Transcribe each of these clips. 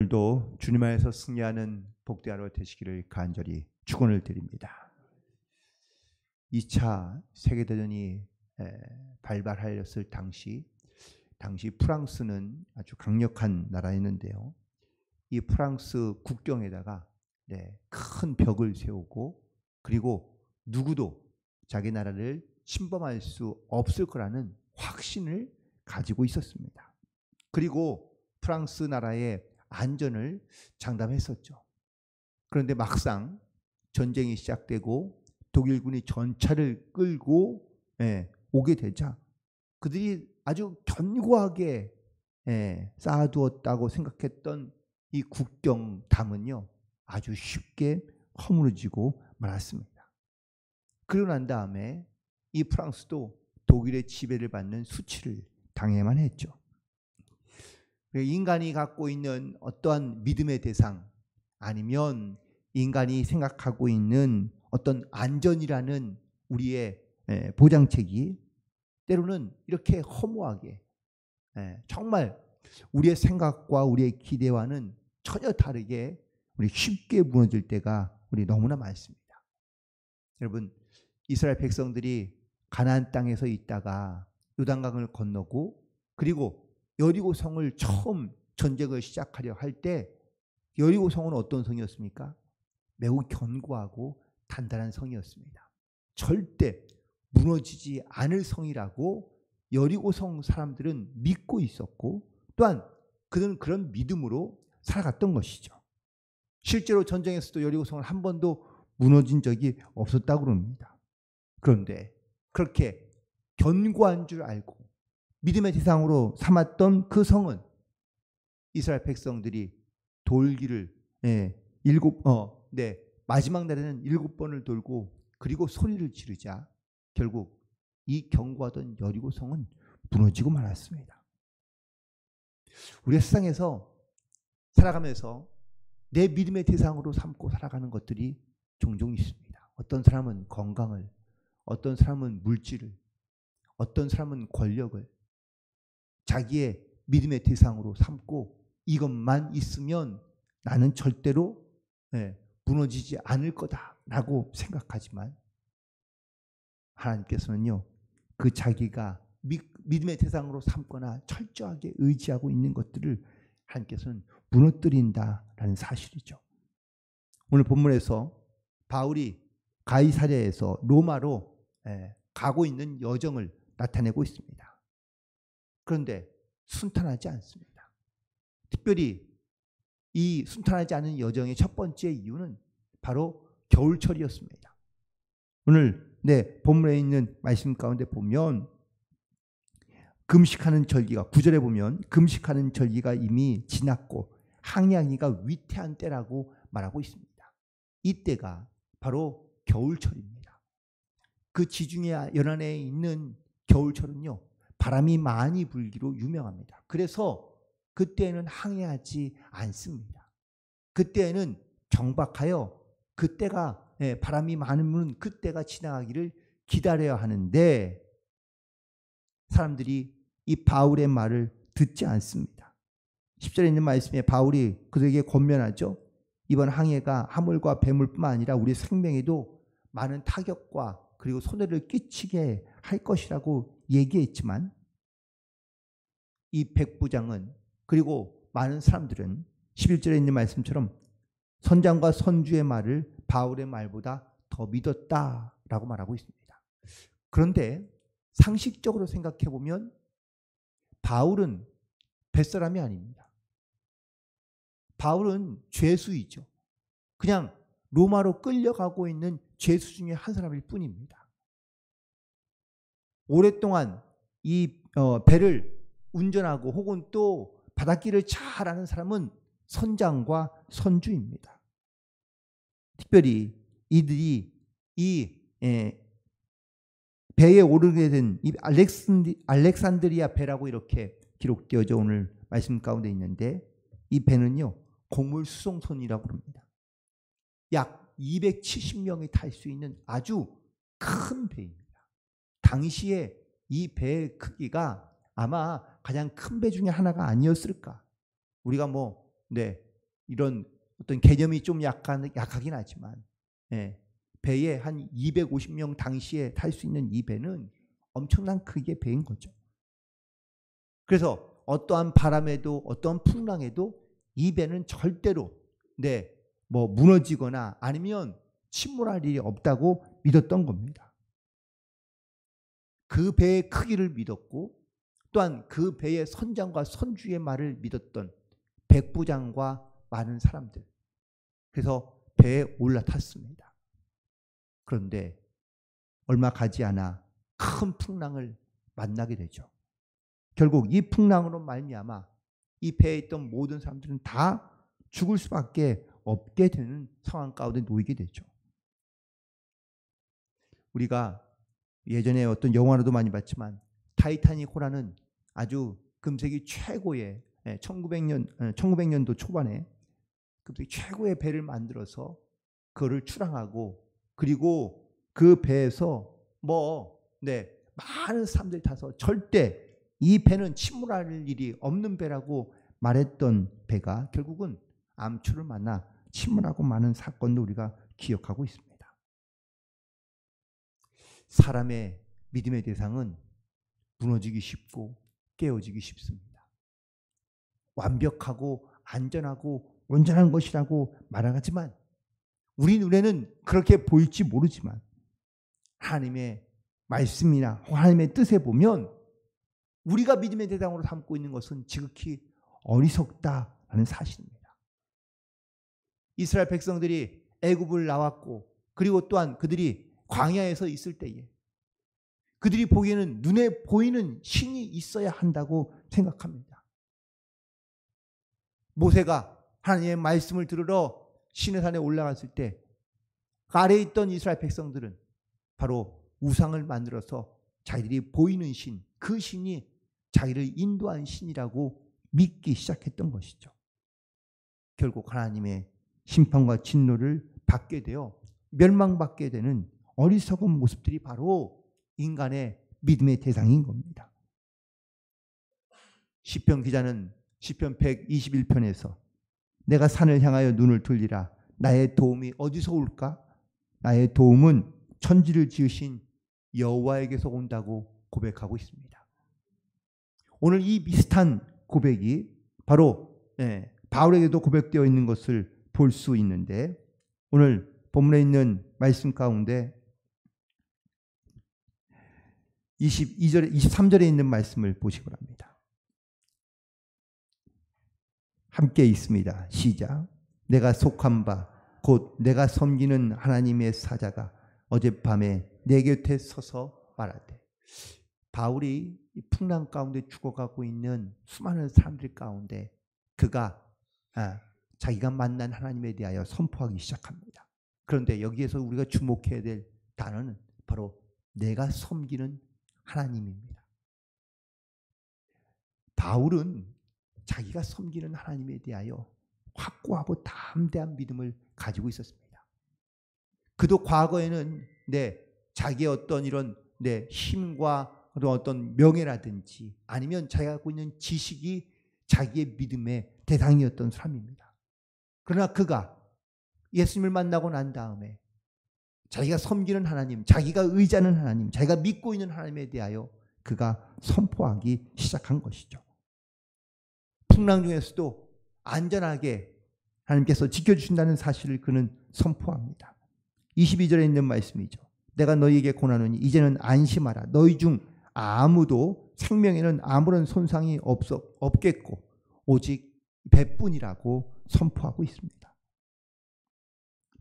오늘도 주님 안에서 승리하는 복된 하루 되시기를 간절히 축원을 드립니다. 2차 세계대전이 발발하였을 당시 프랑스는 아주 강력한 나라였는데요. 이 프랑스 국경에다가 큰 벽을 세우고 그리고 누구도 자기 나라를 침범할 수 없을 거라는 확신을 가지고 있었습니다. 그리고 프랑스 나라의 안전을 장담했었죠. 그런데 막상 전쟁이 시작되고 독일군이 전차를 끌고 오게 되자 그들이 아주 견고하게 쌓아두었다고 생각했던 이 국경담은요 아주 쉽게 허물어지고 말았습니다. 그러고 난 다음에 이 프랑스도 독일의 지배를 받는 수치를 당해야만 했죠. 인간이 갖고 있는 어떠한 믿음의 대상 아니면 인간이 생각하고 있는 어떤 안전이라는 우리의 보장책이 때로는 이렇게 허무하게 정말 우리의 생각과 우리의 기대와는 전혀 다르게 우리 쉽게 무너질 때가 우리 너무나 많습니다. 여러분, 이스라엘 백성들이 가나안 땅에서 있다가 요단강을 건너고 그리고 여리고 성을 처음 전쟁을 시작하려 할 때 여리고 성은 어떤 성이었습니까? 매우 견고하고 단단한 성이었습니다. 절대 무너지지 않을 성이라고 여리고 성 사람들은 믿고 있었고 또한 그들은 그런 믿음으로 살아갔던 것이죠. 실제로 전쟁에서도 여리고 성은 한 번도 무너진 적이 없었다고 합니다. 그런데 그렇게 견고한 줄 알고 믿음의 대상으로 삼았던 그 성은 이스라엘 백성들이 돌기를 마지막 날에는 7번을 돌고 그리고 소리를 지르자 결국 이 견고하던 여리고 성은 무너지고 말았습니다. 우리가 세상에서 살아가면서 내 믿음의 대상으로 삼고 살아가는 것들이 종종 있습니다. 어떤 사람은 건강을, 어떤 사람은 물질을, 어떤 사람은 권력을 자기의 믿음의 대상으로 삼고 이것만 있으면 나는 절대로 무너지지 않을 거다라고 생각하지만 하나님께서는요 그 자기가 믿음의 대상으로 삼거나 철저하게 의지하고 있는 것들을 하나님께서는 무너뜨린다라는 사실이죠. 오늘 본문에서 바울이 가이사랴에서 로마로 가고 있는 여정을 나타내고 있습니다. 그런데 순탄하지 않습니다. 특별히 이 순탄하지 않은 여정의 첫 번째 이유는 바로 겨울철이었습니다. 오늘 본문에 있는 말씀 가운데 보면 금식하는 절기가 9절에 보면 금식하는 절기가 이미 지났고 항량이가 위태한 때라고 말하고 있습니다. 이때가 바로 겨울철입니다. 그 지중해 연안에 있는 겨울철은요 바람이 많이 불기로 유명합니다. 그래서 그때는 항해하지 않습니다. 그때는 정박하여 그때가 바람이 많으면 그때가 지나가기를 기다려야 하는데 사람들이 이 바울의 말을 듣지 않습니다. 10절에 있는 말씀에 바울이 그들에게 권면하죠. 이번 항해가 화물과 배물뿐만 아니라 우리 생명에도 많은 타격과 그리고 손해를 끼치게 할 것이라고 얘기했지만 이 백부장은 그리고 많은 사람들은 11절에 있는 말씀처럼 선장과 선주의 말을 바울의 말보다 더 믿었다라고 말하고 있습니다. 그런데 상식적으로 생각해 보면 바울은 뱃사람이 아닙니다. 바울은 죄수이죠. 그냥 로마로 끌려가고 있는 죄수 중에 한 사람일 뿐입니다. 오랫동안 이 배를 운전하고 혹은 또 바닷길을 잘 아는 사람은 선장과 선주입니다. 특별히 이들이 이 배에 오르게 된 이 알렉산드리아 배라고 이렇게 기록되어져 오늘 말씀 가운데 있는데 이 배는요 곡물 수송선이라고 합니다. 약 270명이 탈 수 있는 아주 큰 배입니다. 당시에 이 배의 크기가 아마 가장 큰 배 중에 하나가 아니었을까. 우리가 이런 어떤 개념이 좀 약하긴 하지만 배에 한 250명 당시에 탈 수 있는 이 배는 엄청난 크기의 배인 거죠. 그래서 어떠한 바람에도 어떠한 풍랑에도 이 배는 절대로 뭐 무너지거나 아니면 침몰할 일이 없다고 믿었던 겁니다. 그 배의 크기를 믿었고 또한 그 배의 선장과 선주의 말을 믿었던 백부장과 많은 사람들. 그래서 배에 올라탔습니다. 그런데 얼마 가지 않아 큰 풍랑을 만나게 되죠. 결국 이 풍랑으로 말미암아 이 배에 있던 모든 사람들은 다 죽을 수밖에 없게 되는 상황 가운데 놓이게 되죠. 우리가 예전에 어떤 영화로도 많이 봤지만 타이타닉호라는 아주 금세기 최고의 1900년도 초반에 금세기 최고의 배를 만들어서 그거를 출항하고 그리고 그 배에서 많은 사람들이 타서 절대 이 배는 침몰할 일이 없는 배라고 말했던 배가 결국은 암초를 만나 침몰하고 마는 사건도 우리가 기억하고 있습니다. 사람의 믿음의 대상은 무너지기 쉽고 깨어지기 쉽습니다. 완벽하고 안전하고 온전한 것이라고 말하지만 우리 눈에는 그렇게 보일지 모르지만 하나님의 말씀이나 하나님의 뜻에 보면 우리가 믿음의 대상으로 삼고 있는 것은 지극히 어리석다라는 사실입니다. 이스라엘 백성들이 애굽을 나왔고 그리고 또한 그들이 광야에서 있을 때에 그들이 보기에는 눈에 보이는 신이 있어야 한다고 생각합니다. 모세가 하나님의 말씀을 들으러 시내산에 올라갔을 때 아래에 있던 이스라엘 백성들은 바로 우상을 만들어서 자기들이 보이는 신, 그 신이 자기를 인도한 신이라고 믿기 시작했던 것이죠. 결국 하나님의 심판과 진노를 받게 되어 멸망받게 되는 어리석은 모습들이 바로 인간의 믿음의 대상인 겁니다. 시편 기자는 시편 121편에서 내가 산을 향하여 눈을 돌리라 나의 도움이 어디서 올까? 나의 도움은 천지를 지으신 여호와에게서 온다고 고백하고 있습니다. 오늘 이 비슷한 고백이 바로 바울에게도 고백되어 있는 것을 볼 수 있는데 오늘 본문에 있는 말씀 가운데 22절에 23절에 있는 말씀을 보시기 바랍니다. 함께 있습니다. 시작. 내가 속한 바 곧 내가 섬기는 하나님의 사자가 어젯밤에 내 곁에 서서 말하되 바울이 풍랑 가운데 죽어가고 있는 수많은 사람들 가운데 그가 자기가 만난 하나님에 대하여 선포하기 시작합니다. 그런데 여기에서 우리가 주목해야 될 단어는 바로 내가 섬기는 하나님입니다. 바울은 자기가 섬기는 하나님에 대하여 확고하고 담대한 믿음을 가지고 있었습니다. 그도 과거에는 자기의 어떤 이런 힘과 어떤 명예라든지 아니면 자기가 갖고 있는 지식이 자기의 믿음의 대상이었던 사람입니다. 그러나 그가 예수님을 만나고 난 다음에 자기가 섬기는 하나님, 자기가 의지하는 하나님, 자기가 믿고 있는 하나님에 대하여 그가 선포하기 시작한 것이죠. 풍랑 중에서도 안전하게 하나님께서 지켜주신다는 사실을 그는 선포합니다. 22절에 있는 말씀이죠. 내가 너희에게 권하노니 이제는 안심하라. 너희 중 아무도 생명에는 아무런 손상이 없겠고 오직 배뿐이라고 선포하고 있습니다.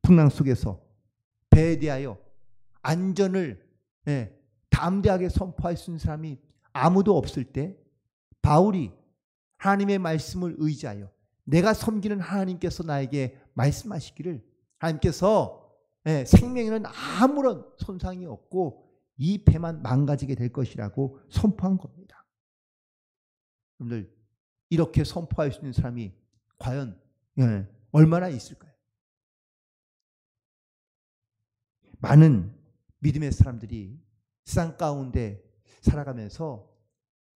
풍랑 속에서 배에 대하여 안전을 담대하게 선포할 수 있는 사람이 아무도 없을 때 바울이 하나님의 말씀을 의지하여 내가 섬기는 하나님께서 나에게 말씀하시기를 하나님께서 생명에는 아무런 손상이 없고 이 배만 망가지게 될 것이라고 선포한 겁니다. 여러분들 이렇게 선포할 수 있는 사람이 과연 얼마나 있을까요? 많은 믿음의 사람들이 세상 가운데 살아가면서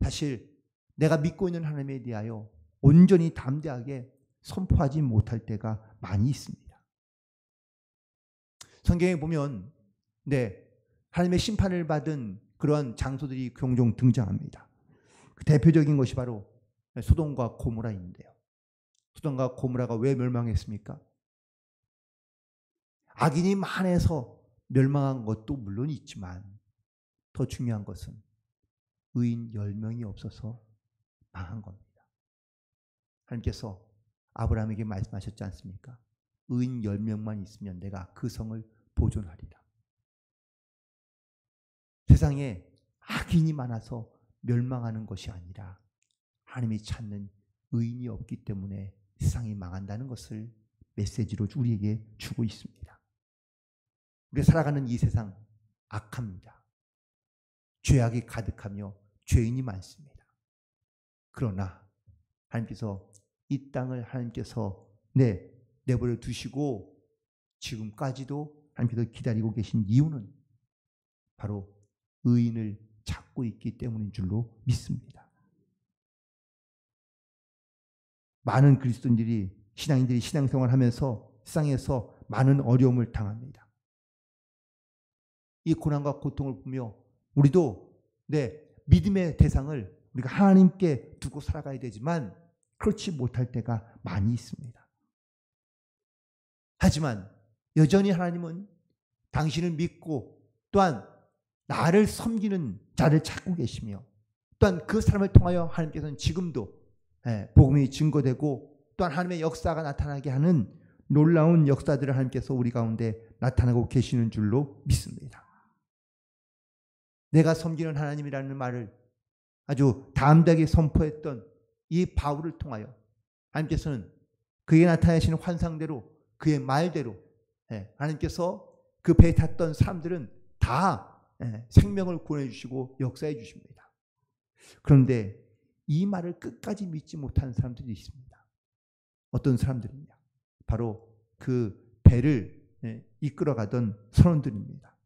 사실 내가 믿고 있는 하나님에 대하여 온전히 담대하게 선포하지 못할 때가 많이 있습니다. 성경에 보면 하나님의 심판을 받은 그러한 장소들이 종종 등장합니다. 그 대표적인 것이 바로 소돔과 고모라인데요. 소돔과 고모라가 왜 멸망했습니까? 악인이 많아서 멸망한 것도 물론 있지만 더 중요한 것은 의인 10명이 없어서 망한 겁니다. 하나님께서 아브라함에게 말씀하셨지 않습니까? 의인 10명만 있으면 내가 그 성을 보존하리라. 세상에 악인이 많아서 멸망하는 것이 아니라 하나님이 찾는 의인이 없기 때문에 세상이 망한다는 것을 메시지로 우리에게 주고 있습니다. 우리가 살아가는 이 세상 악합니다. 죄악이 가득하며 죄인이 많습니다. 그러나 하나님께서 이 땅을 하나님께서 내버려 두시고 지금까지도 하나님께서 기다리고 계신 이유는 바로 의인을 찾고 있기 때문인 줄로 믿습니다. 많은 그리스도인들이 신앙인들이 신앙생활을 하면서 세상에서 많은 어려움을 당합니다. 이 고난과 고통을 보며 우리도 믿음의 대상을 우리가 하나님께 두고 살아가야 되지만 그렇지 못할 때가 많이 있습니다. 하지만 여전히 하나님은 당신을 믿고 또한 나를 섬기는 자를 찾고 계시며 또한 그 사람을 통하여 하나님께서는 지금도 복음이 증거되고 또한 하나님의 역사가 나타나게 하는 놀라운 역사들을 하나님께서 우리 가운데 나타나고 계시는 줄로 믿습니다. 내가 섬기는 하나님이라는 말을 아주 담대하게 선포했던 이 바울을 통하여 하나님께서는 그에게 나타나시는 환상대로 그의 말대로 하나님께서 그 배에 탔던 사람들은 다 생명을 구원해 주시고 역사해 주십니다. 그런데 이 말을 끝까지 믿지 못하는 사람들이 있습니다. 어떤 사람들이냐? 바로 그 배를 이끌어가던 선원들입니다.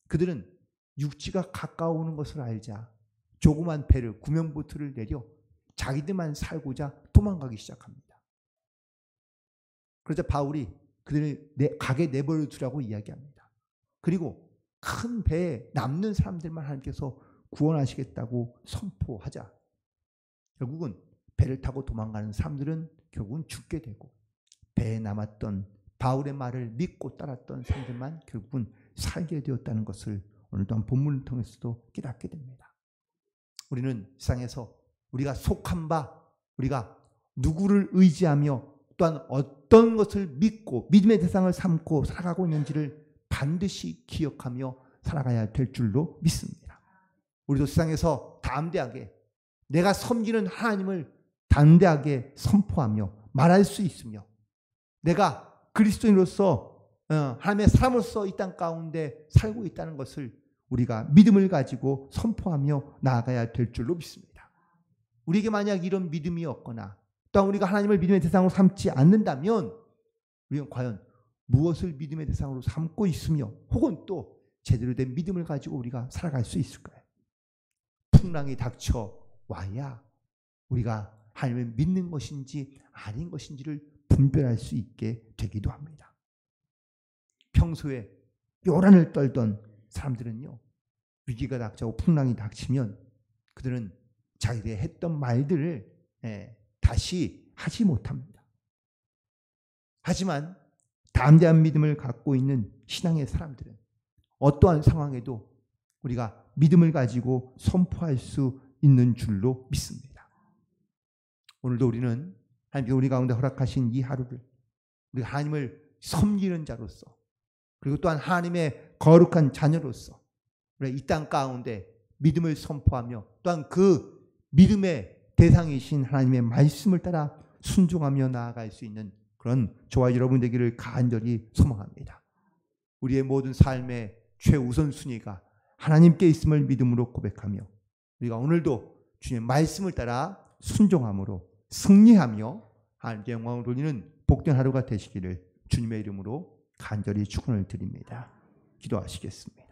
그들은 육지가 가까워오는 것을 알자 조그만 배를 구명보트를 내려 자기들만 살고자 도망가기 시작합니다. 그러자 바울이 그들을 가게 내버려 두라고 이야기합니다. 그리고 큰 배에 남는 사람들만 하나님께서 구원하시겠다고 선포하자 결국은 배를 타고 도망가는 사람들은 결국은 죽게 되고 배에 남았던 바울의 말을 믿고 따랐던 사람들만 결국은 살게 되었다는 것을 오늘 또한 본문을 통해서도 깨닫게 됩니다. 우리는 세상에서 우리가 속한 바, 우리가 누구를 의지하며 또한 어떤 것을 믿고 믿음의 대상을 삼고 살아가고 있는지를 반드시 기억하며 살아가야 될 줄로 믿습니다. 우리도 세상에서 담대하게 내가 섬기는 하나님을 담대하게 선포하며 말할 수 있으며 내가 그리스도인으로서 하나님의 사람으로서 이 땅 가운데 살고 있다는 것을 우리가 믿음을 가지고 선포하며 나아가야 될 줄로 믿습니다. 우리에게 만약 이런 믿음이 없거나 또한 우리가 하나님을 믿음의 대상으로 삼지 않는다면 우리는 과연 무엇을 믿음의 대상으로 삼고 있으며 혹은 또 제대로 된 믿음을 가지고 우리가 살아갈 수 있을까요? 풍랑이 닥쳐 와야 우리가 하나님을 믿는 것인지 아닌 것인지를 분별할 수 있게 되기도 합니다. 평소에 요란을 떨던 사람들은요, 위기가 닥쳐고 풍랑이 닥치면 그들은 자기들이 했던 말들을 다시 하지 못합니다. 하지만 담대한 믿음을 갖고 있는 신앙의 사람들은 어떠한 상황에도 우리가 믿음을 가지고 선포할 수 있는 줄로 믿습니다. 오늘도 우리는 하나님께서 우리 가운데 허락하신 이 하루를 우리가 하나님을 섬기는 자로서 그리고 또한 하나님의 거룩한 자녀로서 우리가 이 땅 가운데 믿음을 선포하며 또한 그 믿음의 대상이신 하나님의 말씀을 따라 순종하며 나아갈 수 있는 그런 저와 여러분 되기를 간절히 소망합니다. 우리의 모든 삶의 최우선순위가 하나님께 있음을 믿음으로 고백하며 우리가 오늘도 주님의 말씀을 따라 순종함으로 승리하며 하나님께 영광을 돌리는 복된 하루가 되시기를 주님의 이름으로 간절히 축원을 드립니다. 기도하시겠습니다.